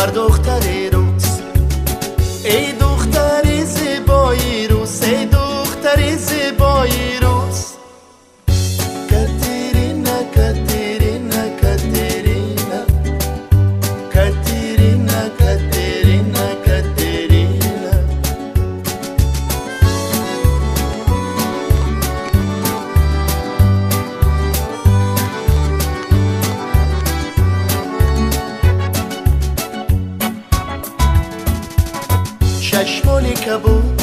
بر دختری روز. ای دختری زیبایی روز، ای دختری زیبایی روز. کاترینا کاترینا کاترینا کاترینا کاترینا کاترینا. چشمانی کبود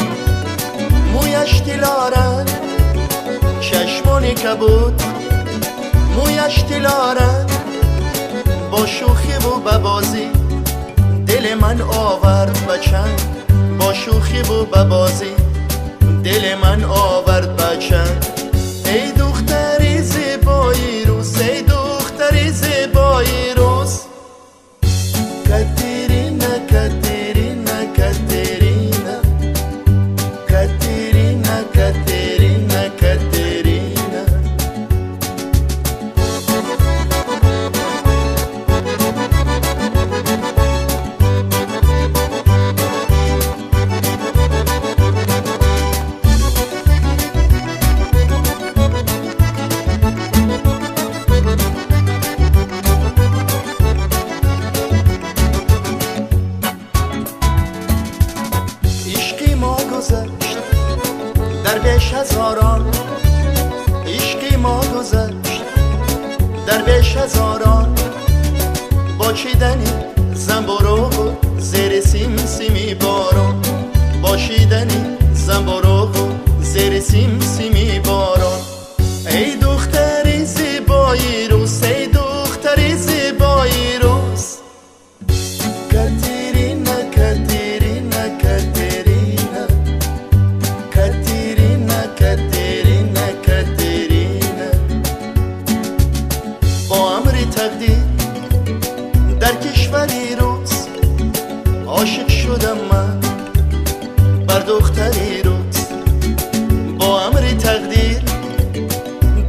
مویش دلارد، چشمانی کبود مویش دلارد. با شوخی و ببازی دل من آورد بچند، با شوخی و ببازی دل من آورد بچند. ای دختری زیبایی روز، ای دختری زیبایی روز. کاترینا کاترینا کاترینا کاترینا کاترینا کاترینا. در بیش هزاران عشقی ما گذشت، در بیش هزاران با چیدنی زنبورو زیر سیم سیمی باران، با چیدنی زنبورو زیر سیم سیمی باران. ای دختری زیبایی روز، ای دختری زیبایی روز. کاترینا کاترینا کاترینا کاترینا کاترینا کاترینا. با امر تقدیر در کشوری روز عاشق شدم من بر دختری روز. با امر تقدیر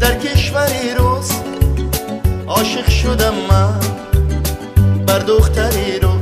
در کشوری روز عاشق شدم من بر دختری روز.